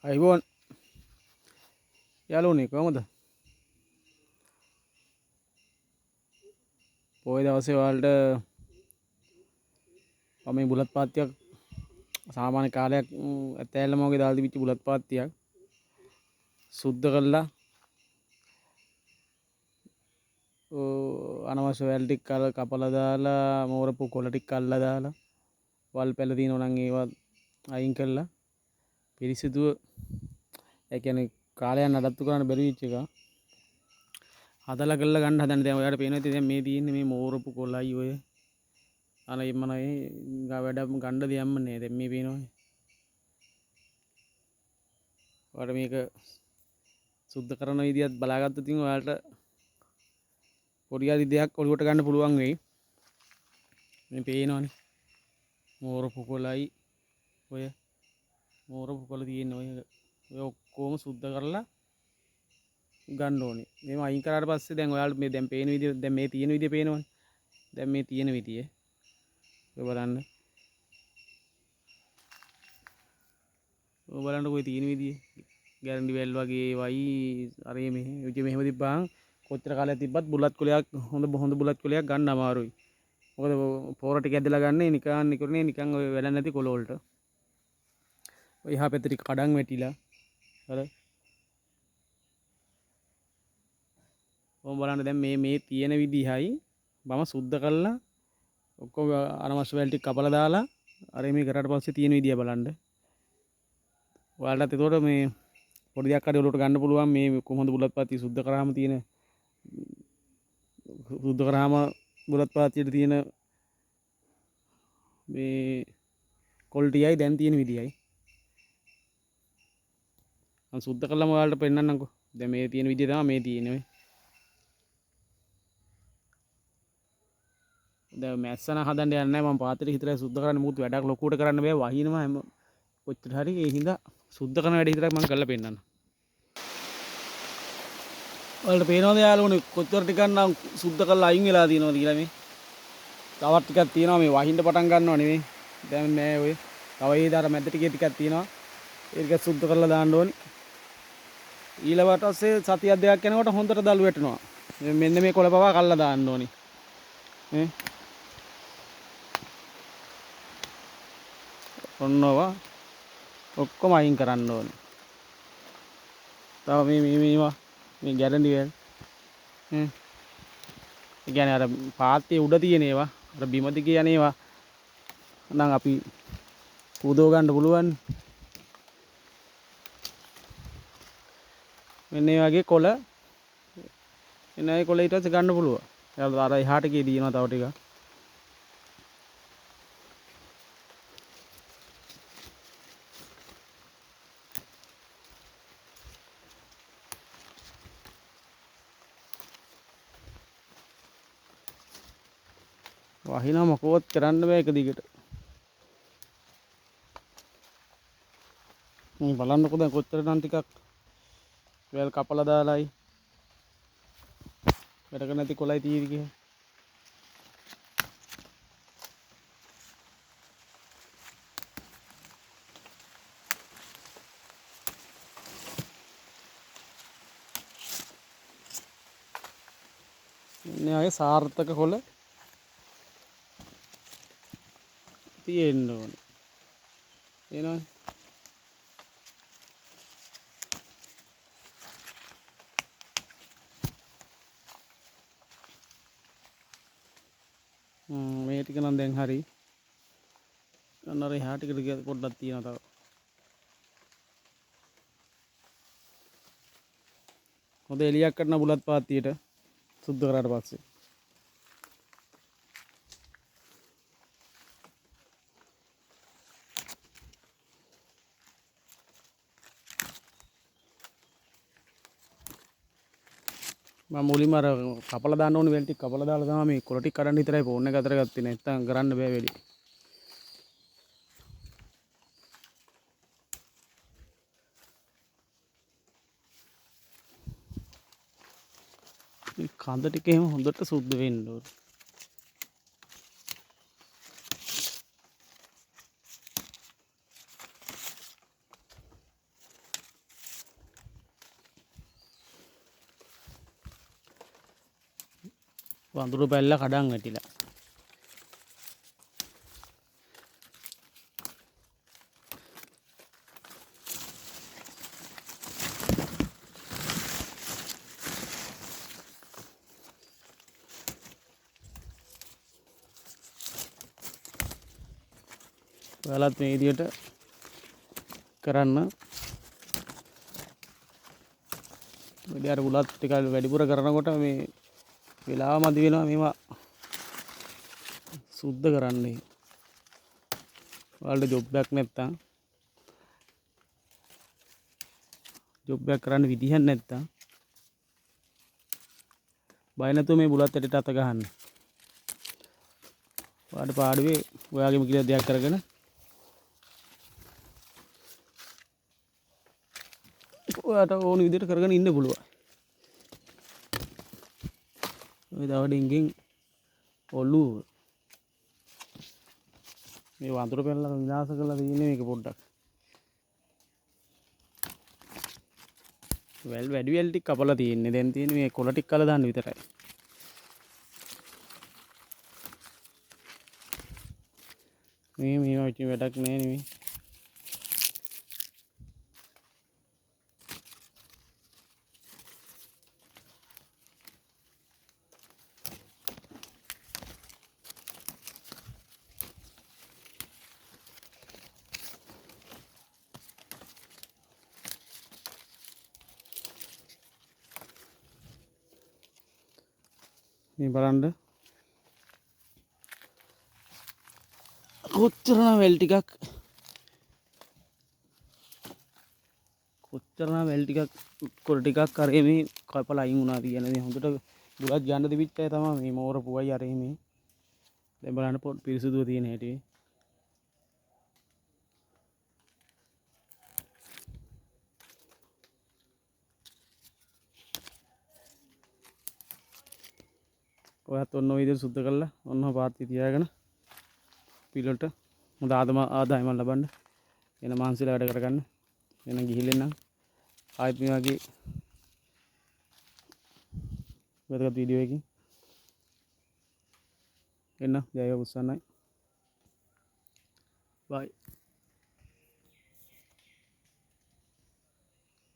අයිබෝන් යාළුවනේ කොහමද? පොය දවසේ ඔයාලට මම මේ බුලත් පාත්තියක් සාමාන්‍ය කාලයක් ඇතැල්ලම වගේ දාලා තිබිච්ච බුලත් පාත්තියක් සුද්ධ කරලා අනවශ්‍ය වැල් ටික කපලා දාලා මෝරපු කොළ ටික අල්ලලා දාලා වල් පැල තියෙනවා නම් ඒවා අයින් කරලා පිරිසිදුව ඒ කියන්නේ කාලයක් නඩත්තු කරන්න බැරි වෙච්ච එක හදලා කරලා ගන්න හදන. දැන් ඔයාලට පේනවා ඉතින් දැන් මේ තියෙන්නේ මේ මෝරපු කොළයි ඔය අනේ මනයි වැඩ ගන්න දෙයක්ම නෑ. දැන් මේ පේනවනේ. ඔයාලට මේක සුද්ධ කරන විදියත් බලාගත්තොත් ඉතින් ඔයාලට පොඩි හරි දෙයක් ඔලුවට ගන්න පුළුවන් වෙයි. මේ පේනවනේ මෝරපු කොළයි ඔය මෝරපු කොළ තියෙන ඔය ඔක්කොම සුද්ධ කරලා ගන්න ඕනේ. මේව අයින් කරාට පස්සේ දැන් ඔයාලට මේ දැන් පේන විදිය දැන් මේ තියෙන විදිය පේනවනේ. දැන් මේ තියෙන විදිය ඔය බලන්න. ඔය බලන්න කොයි තියෙන විදිය. ගැරන්ටි වැල් වගේ වයි අර මේ විදිය මෙහෙම තිබ්බහම කොච්චර කාලයක් තිබ්බත් බුලත් කොලයක් හොඳ බුලත් කොලයක් ගන්න අමාරුයි. මොකද පොර ටික ඇදලා ගන්නේ නිකන් ඔය වැඩ නැති කොළ වලට. ඔය එහා පැත්තේ ටික කඩන් වැටිලා අර ඔය බලන්න දැන් මේ තියෙන විදිහයි මම සුද්ධ කරලා ඔක්කොම අනවශ්‍ය වැල් ටික කපලා දාලා අර මේ කරාට පස්සේ තියෙන විදිය බලන්න. ඔයාලටත් ඒතකොට මේ පොඩි දෙයක් හරි ඔලුවට ගන්න පුළුවන් මේ කොහොමද බුලත් පාත්තිය සුද්ධ කරාම තියෙන සුද්ධ කරාම බුලත් පාත්තියට තියෙන මේ කොල්ටියයි දැන් තියෙන විදියයි මම සුද්ධ කළාම ඔයාලට පෙන්නන්නම්කෝ. දැන් මේ තියෙන විදිය තමයි මේ තියෙන්නේ ඔය. දැන් මැස්සන හදන්න යන්නේ නැහැ මම පාත්‍රය හිතරයි සුද්ධ කරන්න. මුත් වැඩක් ලොකුවට කරන්න බෑ වහිනවා හැම කොච්චර හරි. ඒ හින්දා සුද්ධ කරන වැඩ හිතරක් මම කරලා පෙන්නන්න. ඔයාලට පේනවද යාළුවනේ කොච්චර ටිකක් නම් සුද්ධ කරලා අයින් වෙලා තියෙනවද කියලා මේ. තවත් ටිකක් තියෙනවා මේ වහින්න පටන් ගන්නව නෙමෙයි. දැන් නෑ ඔය. තව ඒ දාර මැද ටිකක් තියෙනවා. ඒක සුද්ධ කරලා දාන්න ඕනි. ඊළඟට පස්සේ සතියක් දෙකක් යනකොට හොඳට දළු වැටෙනවා. මෙන්න මේ කොළ පවා කල්ලා දාන්න ඕනි. ඔන්නවා ඔක්කොම අයින් කරන්න ඕනේ. තව මේවා මේ ගැරන්ටි වැල් ඒ කියන්නේ අර පාත්තියේ උඩ තියෙන ඒවා අර බිම දිගේ යන ඒවා නම් අපි පුදව ගන්න පුළුවන්. මෙන්න මේ වගේ කොළ එන ඒ කොළ ඊට පස්සේ ගන්න පුළුවන්. අර එහාට ගියේ දිනනවා තව ටිකක්. වහිනා මොකවත් කරන්න බෑ එක දිගට. මේ බලන්නකෝ දැන් කොච්චර නම් ටිකක් වැල් කපලා දාලායි වැඩක නැති කොළයි තියෙදි කියලා. මේ වගේ සාර්ථක කොළ තියෙන්න ඕනේ. එනවනේ. මේ ටික නම් දැන් හරි. අන්න අර එහා ටිකට පොඩ්ඩක් තියෙනවා තව. හොඳ එලියක් කරන බුලත් පාත්තියට සුද්ධ කරාට පස්සේ මම මුලින්ම අර කපලා දාන්න ඕනේ වැල් ටික කපලා දාලා තමයි මේ කොළ ටික කඩන්න විතරයි ෆෝන් එක අතර ගත්තේ. නැත්තම් කරන්න බෑ වැඩි. මේ කඳ ටික එහෙම හොඳට සුද්ධ වෙන්න ඕනේ. වඳුරු පැල්ල කඩන් වැටිලා. ඔයාලත් මේ විදියට කරන්න. වැඩි අර බුලත් ටික වැඩිපුර කරනකොට මේ වෙලාව මදි වෙනවා මේවා සුද්ධ කරන්නේ. ඔයාලට ජොබ් එකක් නැත්තම් ජොබ් එකක් කරන්න විදිහක් නැත්තම් බය නැතුව මේ බුලත් ඇටට අත ගහන්න. ඔයාලට පාඩුවේ ඔයාගේම කියලා දෙයක් කරගෙන ඔයාට ඕන විදිහට කරගෙන ඉන්න පුළුවන්. ඔය දවඩින්ගෙන් ඔළුව මේ වඳුර පැනලා විනාශ කරලා තියෙන්නේ මේක පොඩ්ඩක්. වැඩි වැල් ටික කපලා තියෙන්නේ. දැන් තියෙන්නේ මේ කොළ ටික කළා දාන්න විතරයි. මේවා ඉතින් වැඩක් නෑ නෙමෙයි. මේ බලන්න කොච්චරනම් වැල් ටිකක් කොළ ටිකක් කරේ මේ කපලා අයින් වුණා කියන දේ හොඳට බුලත් ගන්න දෙවිච්ච අය තමයි මේ මෝර පුවයි අරේ මේ. දැන් බලන්න පොඩ් පිරිසුදුව තියෙන හැටි. ඔයත් ඔන්න ඔය විදිහට සුද්ධ කරලා ඔන්න පාත්ති තියාගෙන පිළොට හොඳ ආදායමක් ලබන්න. එන මාන්සිලා වැඩ කරගන්න. එන ගිහිල්ලෙන්නම් ආයෙත් මේ වගේ වැදගත් වීඩියෝ එකකින් එන්න ජය උස්සන්නයි. බයි.